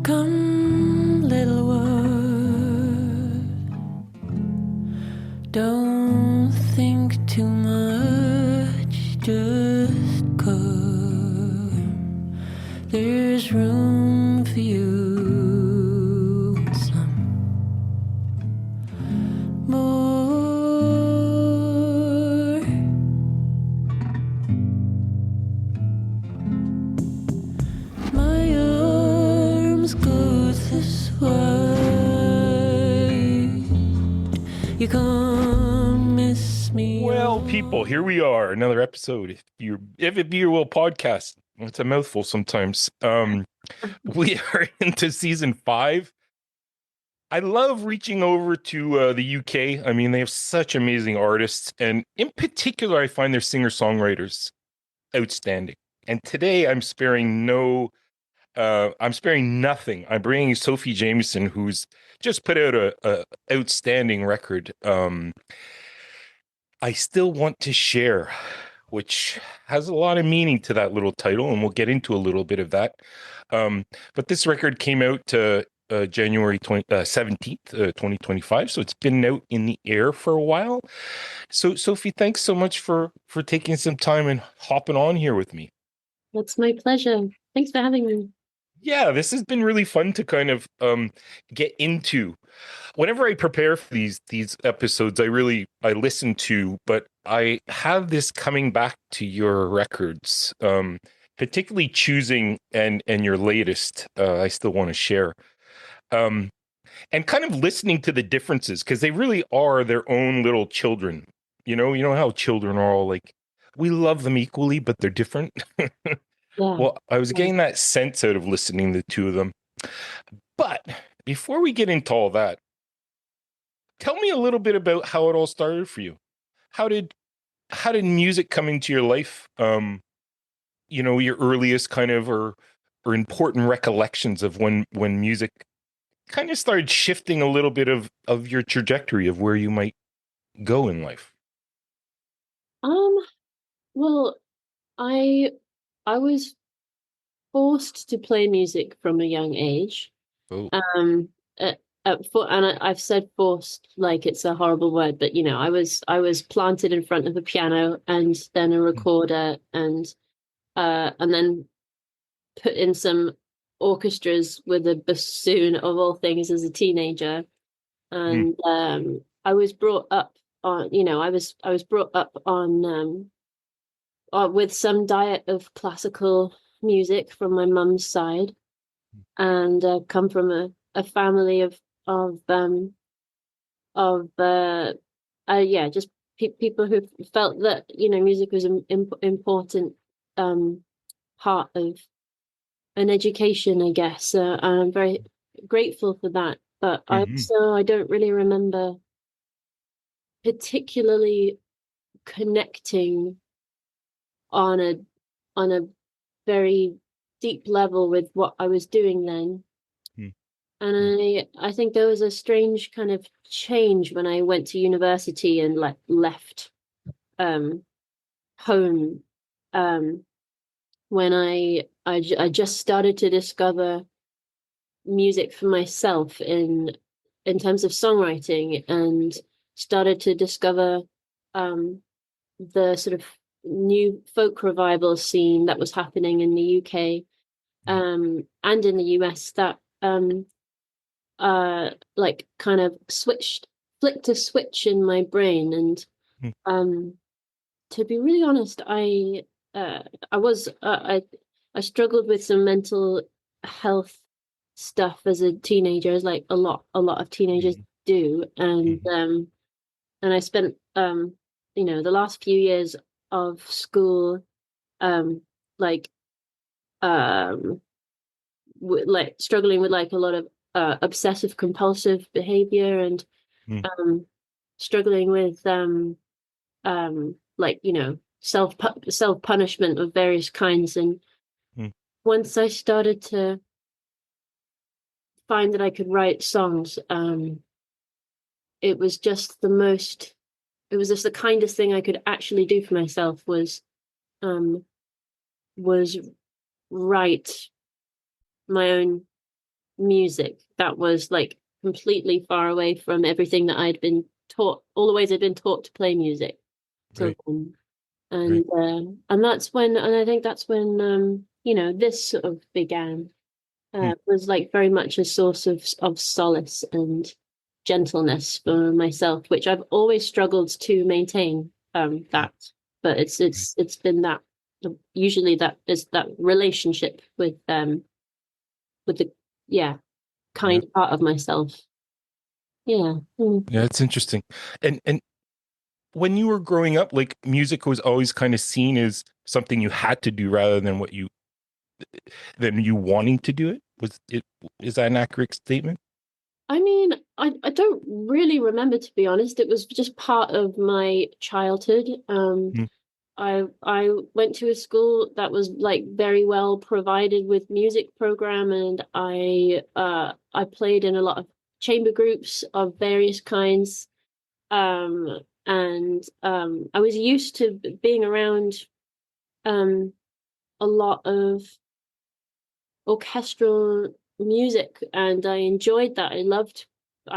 Come, little world, don't think too much, just come. There's room for you, some more. My arms go this way. You can't miss me. Well, people, here we are, another episode. If it be your will podcast. It's a mouthful sometimes. We are into season 5. I love reaching over to the UK. I mean, they have such amazing artists, and in particular, I find their singer-songwriters outstanding. And today, I'm sparing nothing. I'm bringing Sophie Jamieson, who's just put out a outstanding record. I Still Want to Share, which has a lot of meaning to that little title, and we'll get into a little bit of that. But this record came out January 17th, 2025, so it's been out in the air for a while. So, Sophie, thanks so much for taking some time and hopping on here with me. That's my pleasure. Thanks for having me. Yeah, this has been really fun to kind of get into. Whenever I prepare for these episodes, I listen to, but I have this coming back to your records, particularly choosing and your latest. I Still Want to Share, and kind of listening to the differences, because they really are their own little children. You know how children are all like, we love them equally, but they're different. Yeah. Well, I was getting that sense out of listening to the two of them. But before we get into all that, tell me a little bit about how it all started for you. How did music come into your life? Your earliest kind of or important recollections of when music kind of started shifting a little bit of your trajectory of where you might go in life. Well, I was forced to play music from a young age. Oh. And I've said forced like it's a horrible word, but I was planted in front of a piano and then a recorder and then put in some orchestras with a bassoon of all things as a teenager. And I was brought up on, I was brought up on with some diet of classical music from my mum's side, and come from a family of just people who felt that music was an important part of an education, I guess. And I'm very grateful for that. But I don't really remember particularly connecting on a very deep level with what I was doing then. And I think there was a strange kind of change when I went to university and left home, when I just started to discover music for myself in terms of songwriting, and started to discover the sort of new folk revival scene that was happening in the UK and in the US, that kind of flicked a switch in my brain. And to be really honest, I struggled with some mental health stuff as a teenager, as like a lot of teenagers do. And I spent the last few years of school struggling with like a lot of obsessive compulsive behavior, and struggling with self punishment of various kinds. And once I started to find that I could write songs, it was just the kindest thing I could actually do for myself was write my own music that was like completely far away from everything that I'd been taught, all the ways I'd been taught to play music till Right. then. Right. And that's when, and I think that's when you know, this sort of began. Hmm. Was like very much a source of solace and gentleness for myself, which I've always struggled to maintain. That, but it's been that, usually that is that relationship with the, yeah, Yeah. kind part of myself. Yeah. Yeah, it's interesting. And when you were growing up, like music was always kind of seen as something you had to do rather than than you wanting to do it. Is that an accurate statement? I mean, I don't really remember, to be honest. It was just part of my childhood. Mm, I went to a school that was like very well provided with music program, and I played in a lot of chamber groups of various kinds. And I was used to being around um a lot of orchestral music, and I enjoyed that. I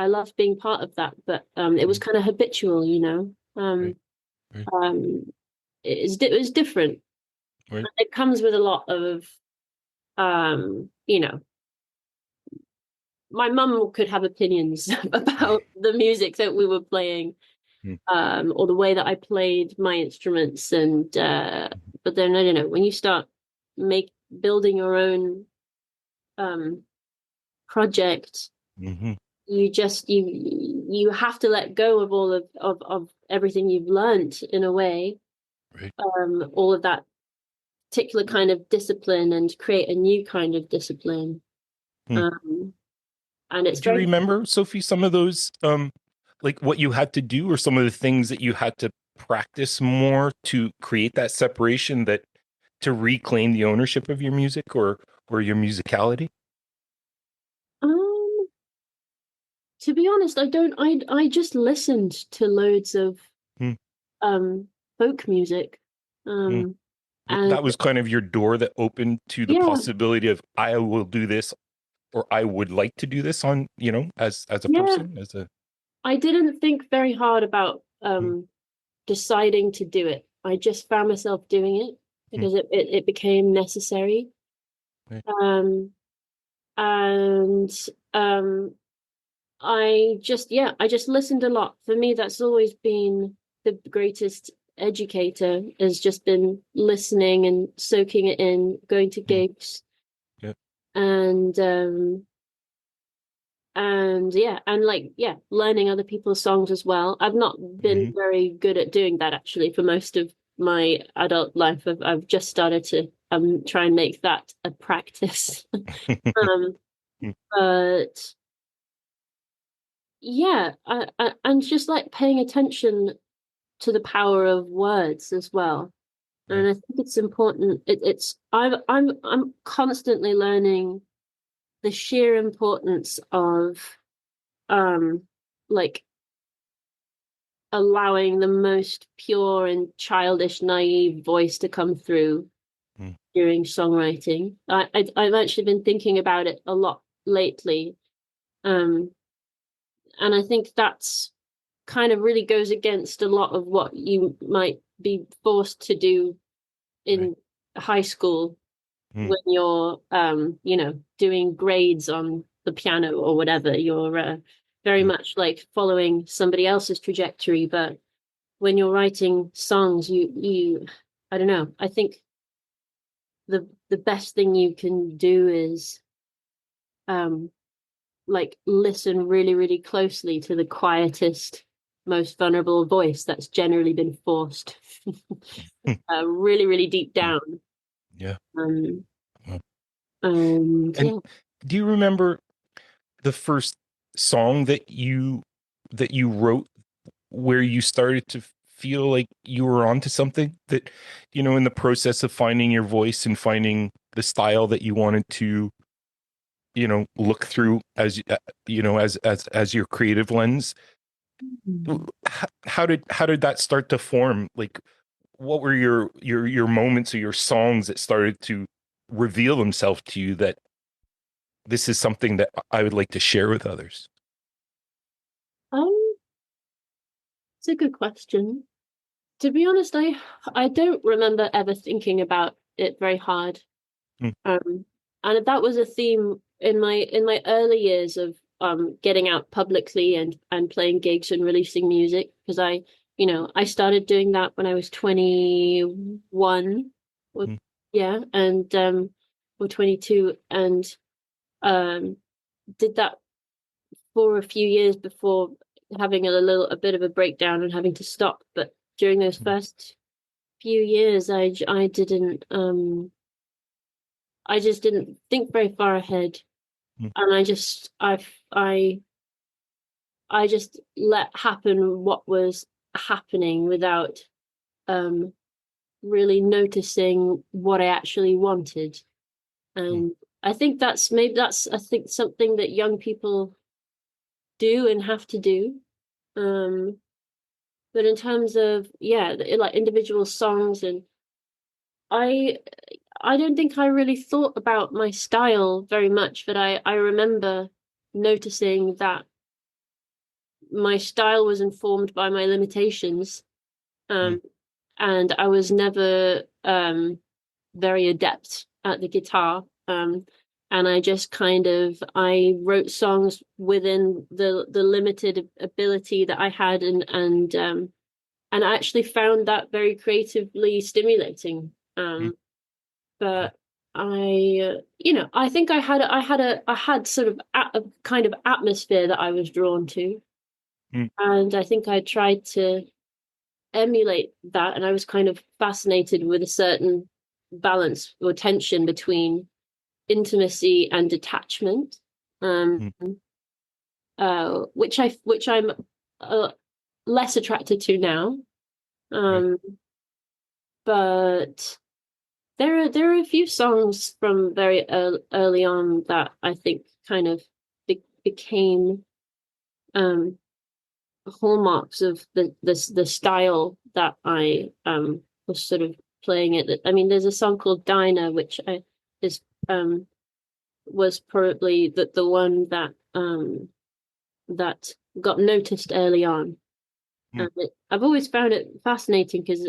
loved being part of that, but it was mm, kind of habitual, you know. right. Right. Um it was different. Right. It comes with a lot of you know, my mum could have opinions about the music that we were playing, Mm, or the way that I played my instruments, and but then I don't know, when you start make building your own um project, mm-hmm. you have to let go of all of everything you've learned in a way, Right. all of that particular kind of discipline, and create a new kind of discipline. Mm. um and it's Do you very, remember, Sophie, some of those, like what you had to do or some of the things that you had to practice more to create that separation that to reclaim the ownership of your music or your musicality? um to be honest, I just listened to loads of Mm, um folk music, mm. um and That was kind of your door that opened to the yeah, possibility of I will do this or I would like to do this on, as a yeah, person, as a I didn't think very hard about mm, deciding to do it. I just found myself doing it mm, because it became necessary. right, Um, and um, I just listened a lot. For me, that's always been the greatest educator, has just been listening and soaking it in, going to mm, gigs, yeah, and yeah, and like, yeah, learning other people's songs as well. I've not been mhm. very good at doing that actually for most of my adult life. I've just started to try and make that a practice. um Mm, but yeah, and just like paying attention to the power of words as well. right, And I think it's important. It's I'm constantly learning the sheer importance of um like allowing the most pure and childish, naive voice to come through mm, during songwriting. I've actually been thinking about it a lot lately, um, and I think that's kind of really goes against a lot of what you might be forced to do right, in high school mm, when you're, you know, doing grades on the piano or whatever. You're very mm, much like following somebody else's trajectory, but when you're writing songs, you I don't know. I think the best thing you can do is um like listen really, really closely to the quietest, most vulnerable voice that's generally been forced mm, really, really deep mm. down. Yeah. Um Well, and and yeah. do you remember the first song that you wrote where you started to feel like you were onto something that, in the process of finding your voice and finding the style that you wanted to, look through as, as your creative lens? How did that start to form? Like, what were your moments or your songs that started to reveal themselves to you that this is something that I would like to share with others? Um, it's a good question. To be honest, I don't remember ever thinking about it very hard. Mm. And that was a theme in my early years of getting out publicly and playing gigs and releasing music, because I started doing that when I was 21 or Mm. yeah, and or 22, and um did that for a few years before having a bit of a breakdown and having to stop. But during those Mm. first few years, I just didn't think very far ahead, Mm. and I just let happen what was happening without um really noticing what I actually wanted. Mm. And I think that's I think something that young people do and have to do. Um, but in terms of, yeah, like individual songs, and I I don't think I really thought about my style very much, but I remember noticing that my style was informed by my limitations. Mm. Um, and I was never very adept at the guitar. And I just I wrote songs within the limited ability that I had, and I actually found that very creatively stimulating. Mm. But I think I had sort of a kind of atmosphere that I was drawn to, Mm. and I think I tried to emulate that, and I was kind of fascinated with a certain balance or tension between intimacy and detachment, um, Mm. which I'm less attracted to now. Right. Um, but there are a few songs from very early on that I think kind of became um, hallmarks of the style that I was sort of playing it. I mean, there's a song called Dinah, which I is was probably the one that got noticed early on. Mm. And I've always found it fascinating because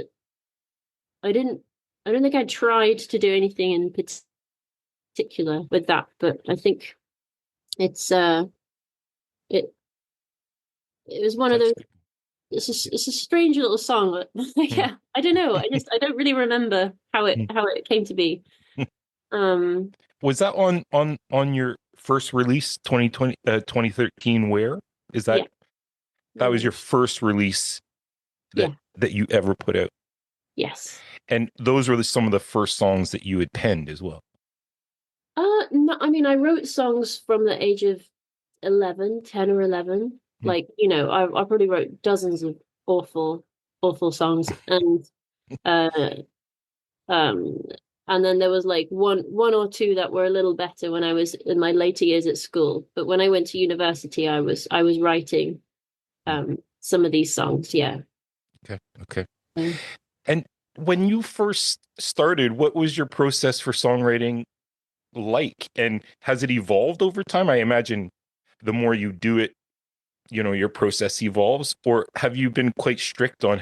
I didn't I don't think I tried to do anything in particular with that, but I think it's it it was one of That's those. good. It's a strange little song, but Mm. yeah, I don't know. I don't really remember Mm. how it came to be. Mm. Um, Was that on your first release 2013? Where is that? yeah, That was yeah, your first release yeah, that you ever put out, yes. and those were some of the first songs that you had penned as well. No, I mean, I wrote songs from the age of 10 or 11. Mm. Like, I probably wrote dozens of awful songs, uh, um, and then there was like one or two that were a little better when I was in my later years at school. But when I went to university, I was writing Mm. some of these songs. Yeah. Okay. Okay. Mm. And when you first started, what was your process for songwriting like? And has it evolved over time? I imagine the more you do it, your process evolves. Or have you been quite strict on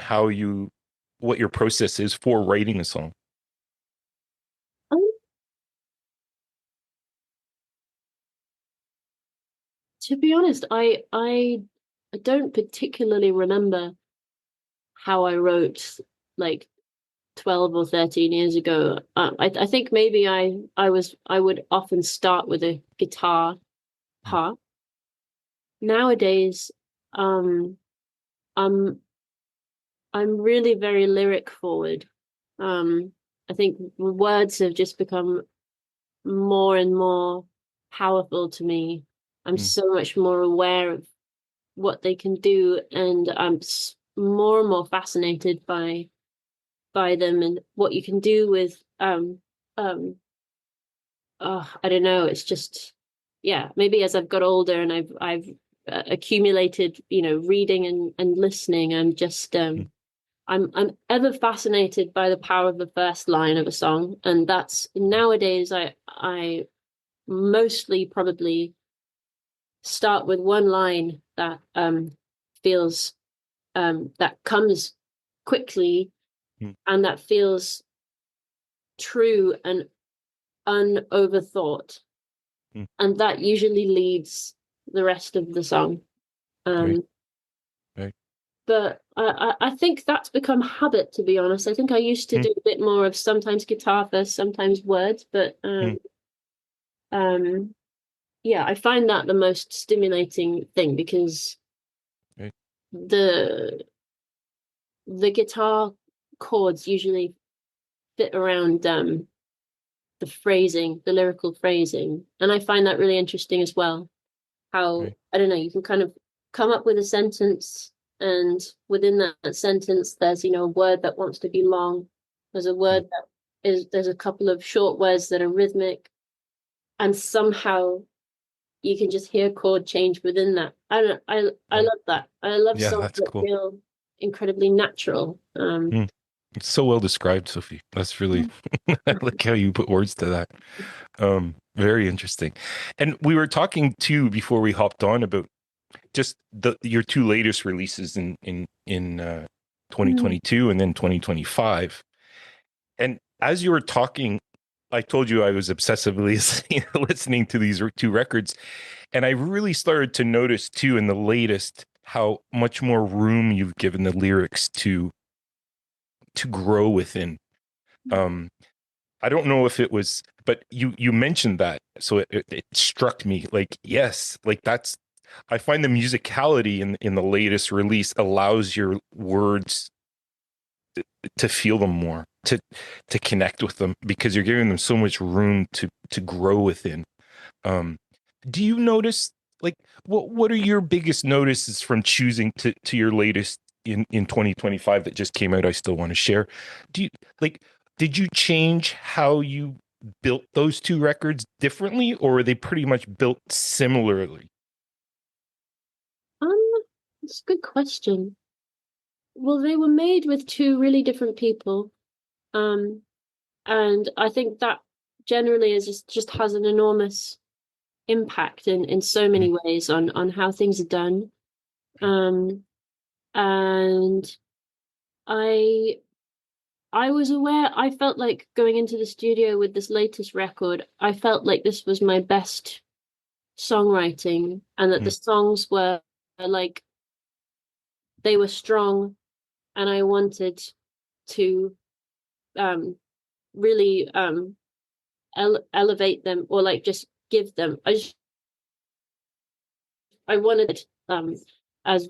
what your process is for writing a song? Um, to be honest, I don't particularly remember how I wrote like 12 or 13 years ago. I think maybe I would often start with a guitar Mm. part. Nowadays, um, I'm I'm really very lyric forward. Um, I think words have just become more and more powerful to me. I'm Mm. so much more aware of what they can do, and more and more fascinated by them and what you can do with um I don't know, it's just, yeah, maybe as I've got older and I've accumulated, reading and listening, Mm. I'm ever fascinated by the power of the first line of a song, and that's nowadays I mostly probably start with one line that feels that comes quickly and that feels true and unoverthought, and that usually leads the rest of the song. Right. But I think that's become habit, to be honest. I think I used to do a bit more of sometimes guitar first, sometimes words, but yeah, I find that the most stimulating thing, because the guitar chords usually fit around the phrasing, the lyrical phrasing, and I find that really interesting as well. How I don't know, you can kind of come up with a sentence, and within that sentence there's, you know, a word that wants to be long, there's a word there's a couple of short words that are rhythmic, and somehow you can just hear chord change within that. I love that. I love songs that feel incredibly natural. It's so well described, Sophie. That's really I like how you put words to that. Very interesting. And we were talking too before we hopped on about just your two latest releases in 2022 and then 2025. And as you were talking, I told you I was obsessively listening to these two records, and I really started to notice too in the latest how much more room you've given the lyrics to grow within. I don't know if it was, but you mentioned that, so it struck me like, yes, like that's, I find the musicality in the latest release allows your words to feel them more, to connect with them, because you're giving them so much room to grow within. Do you notice, like, what are your biggest notices from choosing to your latest in 2025 that just came out? I still want to share. Do you like? Did you change how you built those two records differently, or are they pretty much built similarly? It's a good question. Well, they were made with two really different people, and I think that generally is just has an enormous impact in so many ways on how things are done. And I was aware, I felt like going into the studio with this latest record, I felt like this was my best songwriting, and that the songs were like, they were strong, and I wanted to really elevate them, or like just give them. I wanted it as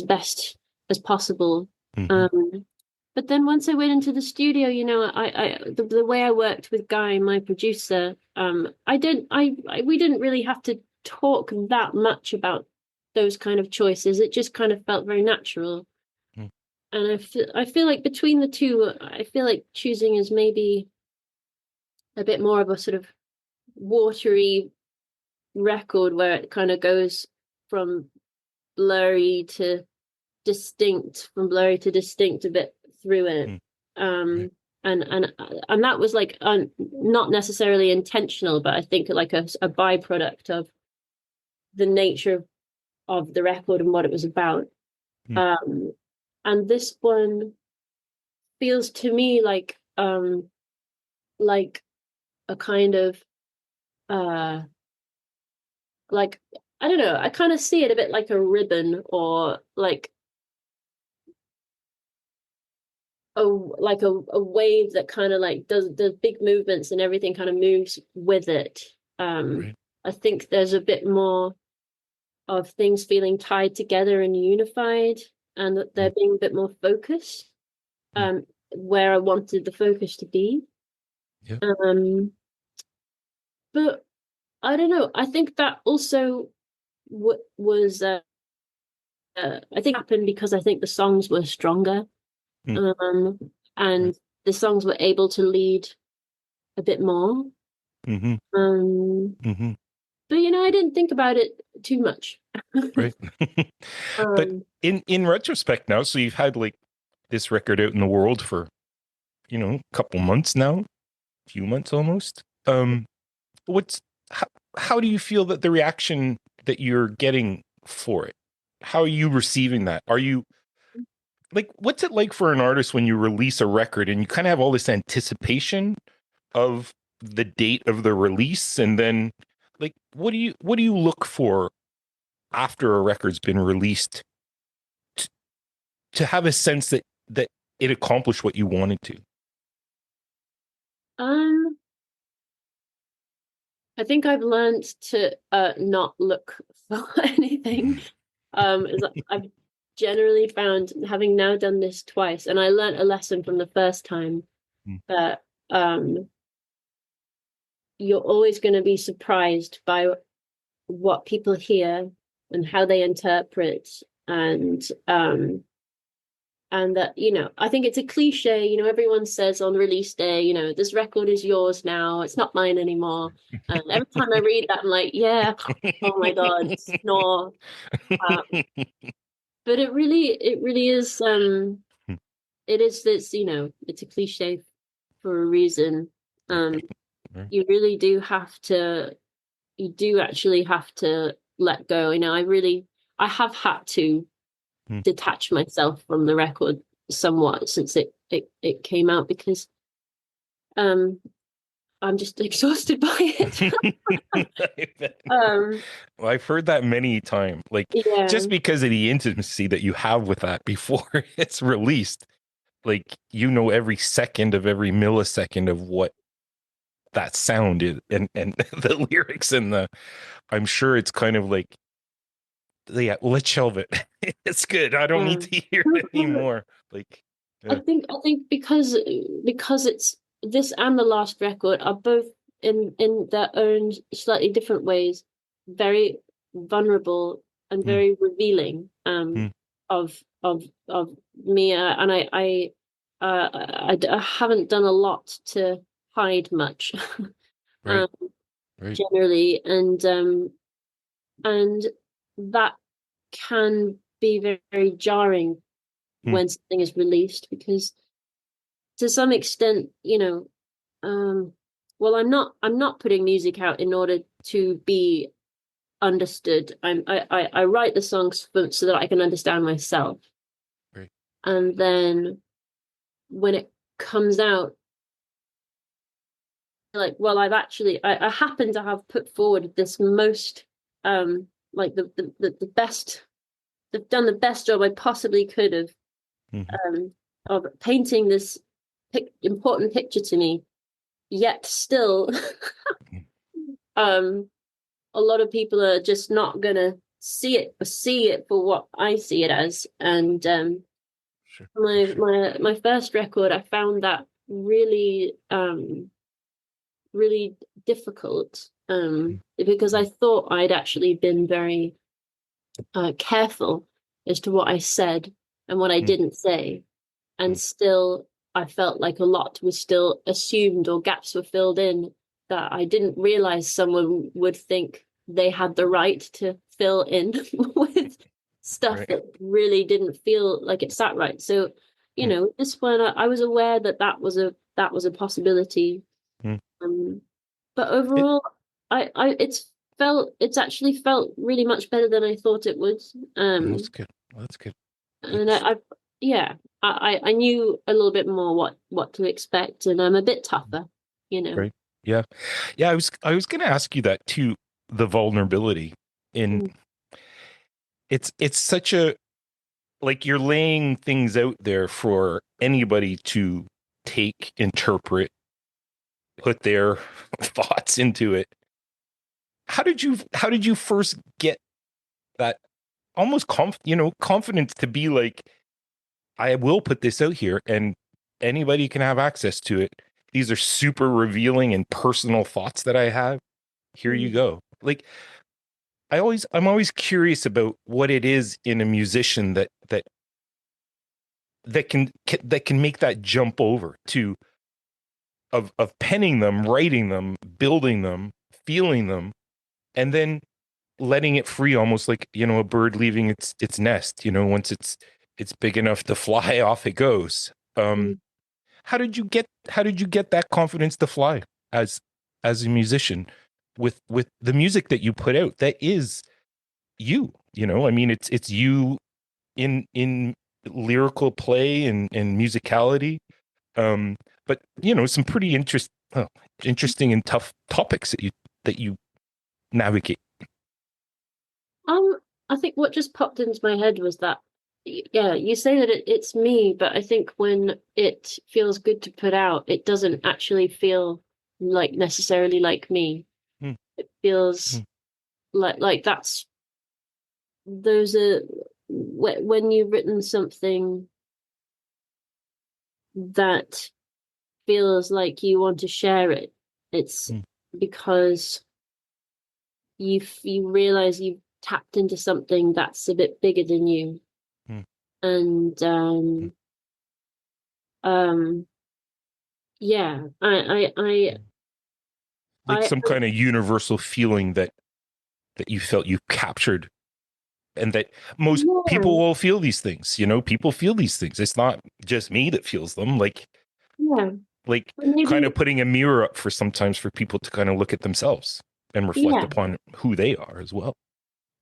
best as possible. But then once I went into the studio, you know, the way I worked with Guy, my producer, we didn't really have to talk that much about those kind of choices. It just kind of felt very natural. And I feel like between the two, I feel like choosing is maybe a bit more of a sort of watery record, where it kind of goes from blurry to distinct, a bit through it. And that was like not necessarily intentional, but I think like a byproduct of the nature of the record and what it was about. And this one feels to me like a kind of like, I don't know, I kind of see it a bit like a ribbon, or like a wave that kind of like does big movements, and everything kind of moves with it. I think there's a bit more of things feeling tied together and unified, and that they're being a bit more focused, where I wanted the focus to be. But I don't know, I think that also was I think happened because I think the songs were stronger, and the songs were able to lead a bit more. But you know, I didn't think about it too much. Right. But in retrospect now, so you've had like this record out in the world for, you know, a couple months now, a few months almost. how do you feel that the reaction that you're getting for it? How are you receiving that? Are you like, what's it like for an artist when you release a record and you kind of have all this anticipation of the date of the release, and then like what do you look for after a record's been released to, to have a sense that it accomplished what you wanted to? Um, I think I've learned to not look for anything. Is I've generally found, having now done this twice, and I learned a lesson from the first time, Mm. that you're always going to be surprised by what people hear and how they interpret, and that, I think it's a cliche, everyone says on release day, this record is yours now, it's not mine anymore. And every time I read that, I'm like, yeah, oh my god, no. But it really is, it is this, it's a cliche for a reason. You really do have to, you do actually have to let go. I have had to Mm. detach myself from the record somewhat since it came out, because I'm just exhausted by it. Well, I've heard that many times, like Yeah. just because of the intimacy that you have with that before it's released, like every second of every millisecond of what that sound is, and the lyrics, and I'm sure it's kind of like, yeah, well, let's shelve it. It's good. I don't need to hear it anymore. Like, I think because it's this and the last record are both in their own slightly different ways very vulnerable and very revealing, Mm. of me, and I haven't done a lot to hide much. Right, um, right. Generally, and that can be very, very jarring Mm. when something is released, because to some extent, well, I'm not putting music out in order to be understood. I write the songs so that I can understand myself. Right. And then when it comes out, like, well, I happen to have put forward this most, like the best, I've done the best job I possibly could Mhm. of painting this important picture to me, yet still, um a lot of people are just not gonna see it for what I see it as. And Sure, my sure. my first record, I found that really difficult, Mm. because I thought I'd actually been very careful as to what I said and what I Mm. didn't say, and Mm. still I felt like a lot was still assumed, or gaps were filled in that I didn't realize someone would think they had the right to fill in with stuff Right. that really didn't feel like it sat right. So, Mm. this one, I was aware that that was a possibility. Mm. Um, but It, overall, it's actually felt really much better than I thought it would. that's good. That's good. And It's yeah, I knew a little bit more what to expect, and I'm a bit tougher, you know. right. Yeah. Yeah. I was going to ask you that too. The vulnerability in Mm. it's such a, like, you're laying things out there for anybody to take, interpret, put their thoughts into it. How did you first get that almost confidence to be like, I will put this out here and anybody can have access to it. These are super revealing and personal thoughts that I have. Here you Mm. go. Like, I'm always curious about what it is in a musician that can make that jump over to of penning them, writing them, building them, feeling them, and then letting it free, almost like, a bird leaving its nest. Once it's big enough to fly, off it goes. Mm. How did you get that confidence to fly as a musician? with the music that you put out that is you. I mean, it's you in lyrical play and musicality. But some pretty interesting and tough topics that you navigate. Um, I think what just popped into my head was that, yeah, you say that it's me, but I think when it feels good to put out, it doesn't actually feel like necessarily like me. Hmm. It feels Hmm. like that's those are when you've written something that feels like you want to share it, it's Hmm. because you realize you've tapped into something that's a bit bigger than you. Hmm. And um yeah, Like I some kind of universal feeling that you felt you captured, and that most yeah, people will feel these things. People feel these things. It's not just me that feels them. yeah, Like kind maybe, of putting a mirror up for sometimes for people to kind of look at themselves and reflect yeah, upon who they are as well.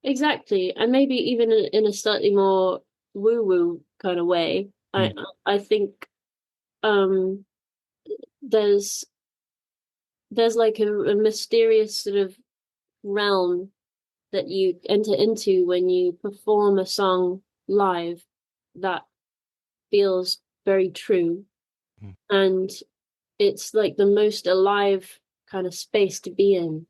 exactly. And maybe even in a slightly more woo-woo kind of way. Hmm. I think um there's there's like a mysterious sort of realm that you enter into when you perform a song live that feels very true. Hmm. And it's like the most alive kind of space to be in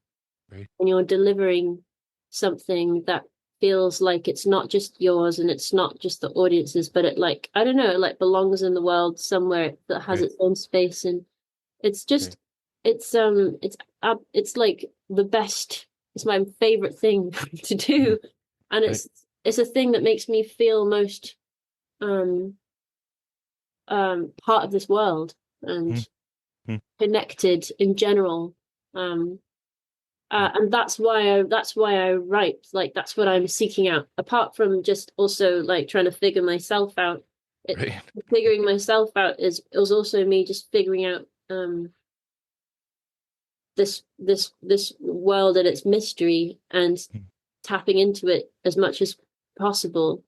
Right. when you're delivering something that feels like it's not just yours and it's not just the audience's, but it, like, I don't know, like belongs in the world somewhere that has Right. its own space. And it's Right. just it's like the best, it's my favorite thing to Hmm. do. And Right. it's a thing that makes me feel most um part of this world Hmm. and Hmm. connected in general. Um, Right. and that's why I write. Like that's what I'm seeking out. Apart from just also like trying to figure myself out. It Right. figuring myself out is it was also me just figuring out this world and its mystery and Hmm. tapping into it as much as possible.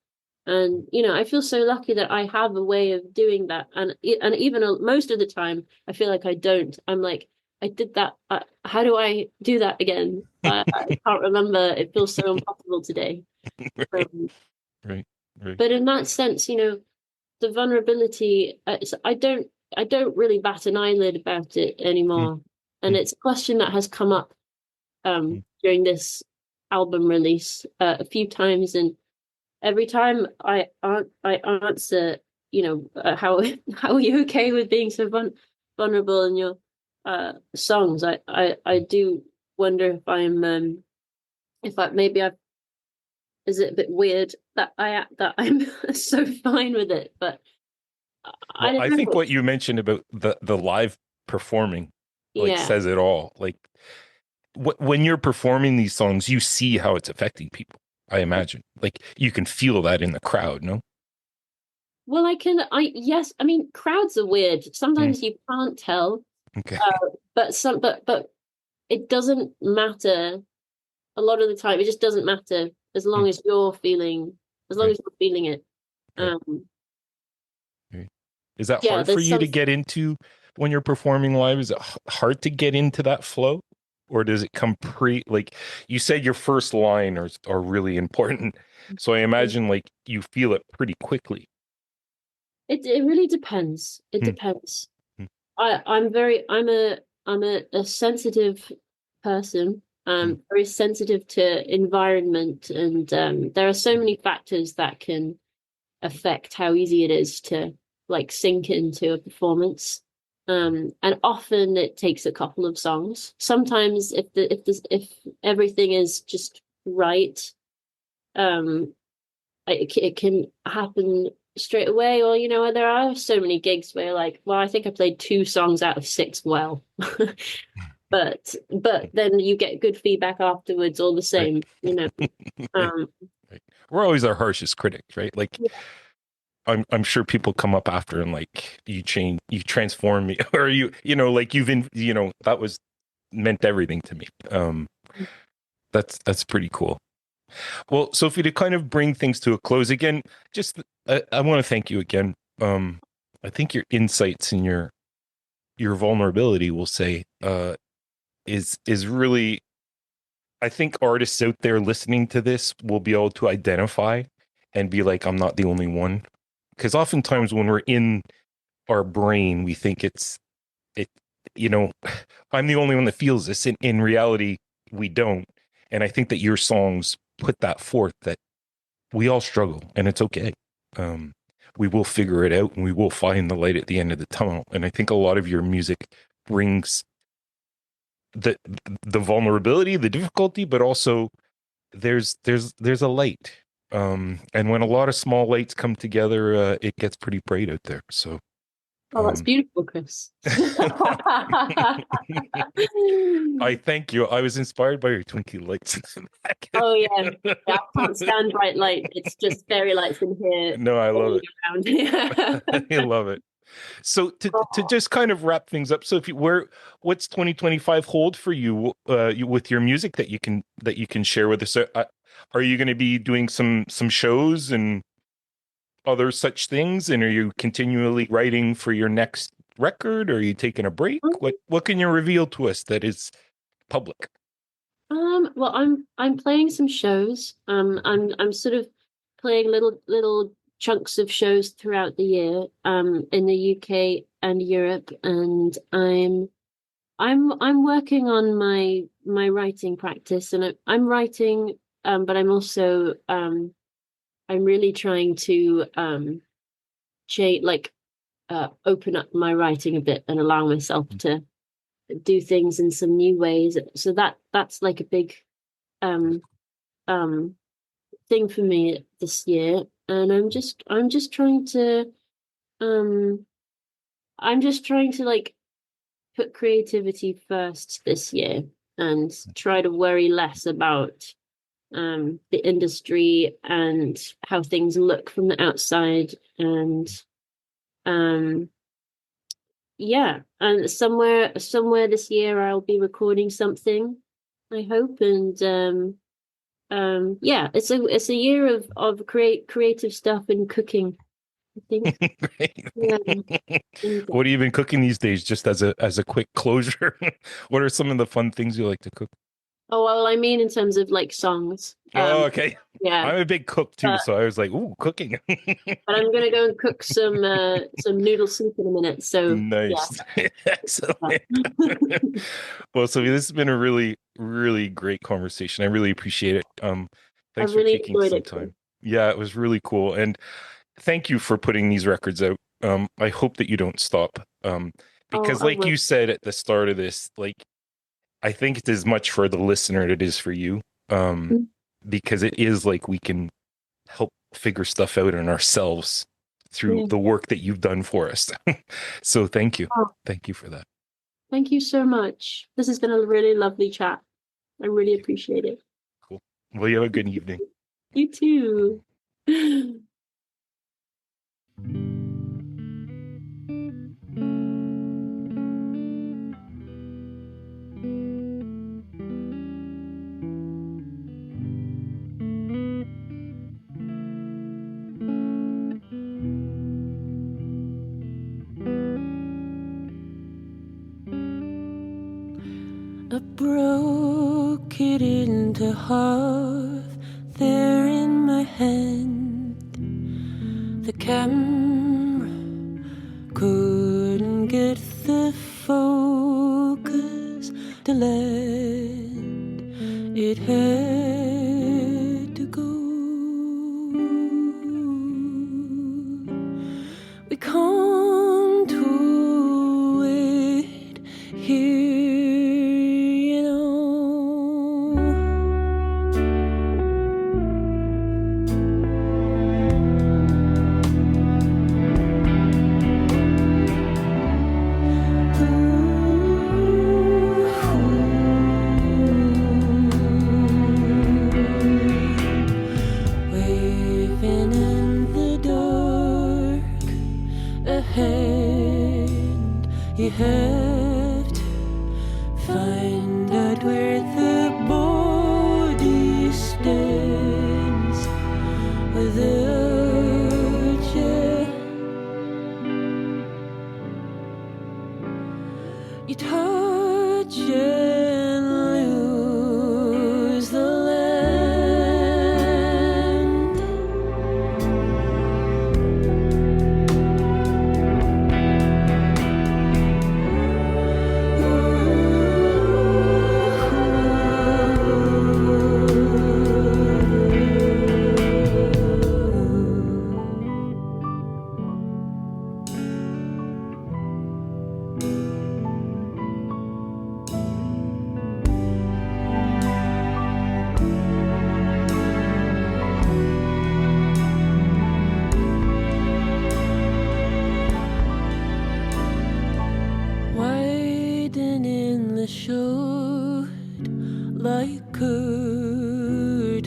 And I feel so lucky that I have a way of doing that. And even most of the time, I feel like I don't. I'm like, I did that. How do I do that again? I can't remember. It feels so impossible today. Right. Um, Right. Right. but in that sense, the vulnerability. I don't really bat an eyelid about it Hmm. anymore. And Hmm. it's a question that has come up Hmm. during this album release a few times, and every time I answer, how how are you okay with being so vulnerable in your songs? I do wonder if I maybe I is it a bit weird that I'm so fine with it, but I Well, don't I think know. what you mentioned about the live performing Yeah, says it all. Like when you're performing these songs, you see how it's affecting people. I imagine, like you can feel that in the crowd. No. well, I yes, I mean crowds are weird. Hmm. Sometimes you can't tell, Okay. but it doesn't matter a lot of the time. It just doesn't matter Hmm. as long Right. as you're feeling it. Right. Um, Right. Is that yeah, hard for there's you some. to get into when you're performing live? Is it hard to get into that flow? Or does it come like you said your first line are really important. So I imagine like you feel it pretty quickly. It really depends. It Hmm. depends. Hmm. I'm a sensitive person. Hmm. Very sensitive to environment, and there are so many factors that can affect how easy it is to like sink into a performance. And often it takes a couple of songs. Sometimes if everything is just right, um, it can happen straight away. Or there are so many gigs where like, well, I think I played two songs out of six well, but then you get good feedback afterwards all the Right. same. Right. Um, Right. We're always our harshest critics, right? Like I'm sure people come up after and like you transform me or like you've been, that was meant everything to me. That's pretty cool. Well, Sophie, to kind of bring things to a close again, just I want to thank you again. I think your insights and your vulnerability, we'll say, is really, I think artists out there listening to this will be able to identify and be like, I'm not the only one. Because oftentimes when we're in our brain, we think I'm the only one that feels this. In reality, we don't. And I think that your songs put that forth, that we all struggle and it's okay. We will figure it out and we will find the light at the end of the tunnel. And I think a lot of your music brings the vulnerability, the difficulty, but also there's a light. And when a lot of small lights come together, it gets pretty bright out there. So Oh, that's beautiful, Chris. I thank you. I was inspired by your twinkly lights. Oh yeah. I can't stand bright light. It's just fairy lights in here. No, I love it. Yeah. I love it. So to just kind of wrap things up, so what's 2025 hold for you, with your music that you can share with us? Are you going to be doing some shows and other such things, and are you continually writing for your next record, or are you taking a break? What can you reveal to us that is public? Well, I'm playing some shows. I'm sort of playing little chunks of shows throughout the year, in the UK and Europe, and I'm working on my writing practice, and I'm writing, but I'm also I'm really trying to open up my writing a bit and allow myself to do things in some new ways. So that's like a big thing for me this year. And I'm just trying to like put creativity first this year and try to worry less about the industry and how things look from the outside, and and somewhere this year I'll be recording something, I hope, and it's a year of creative stuff and cooking, I think. Great. Yeah. What have you been cooking these days, just as a quick closure? What are some of the fun things you like to cook? Oh, well, I mean, in terms of like songs. Okay. Yeah. I'm a big cook too, so I was like, ooh, cooking. But I'm gonna go and cook some noodle soup in a minute. So nice. yeah. Excellent. Well, Sophie, this has been a really, really great conversation. I really appreciate it. Thanks for really taking some time. Yeah, it was really cool. And thank you for putting these records out. I hope that you don't stop. Because like you said at the start of this, like, I think it's as much for the listener as it is for you. Because it is like we can help figure stuff out in ourselves through the work that you've done for us. So thank you. Thank you for that. Thank you so much. This has been a really lovely chat. I really appreciate it. Cool. Well, you have a good evening. You too. I broke it into half there in my hand. The camera couldn't get the focus to land. It had to go. We come to it here.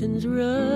mountains rise.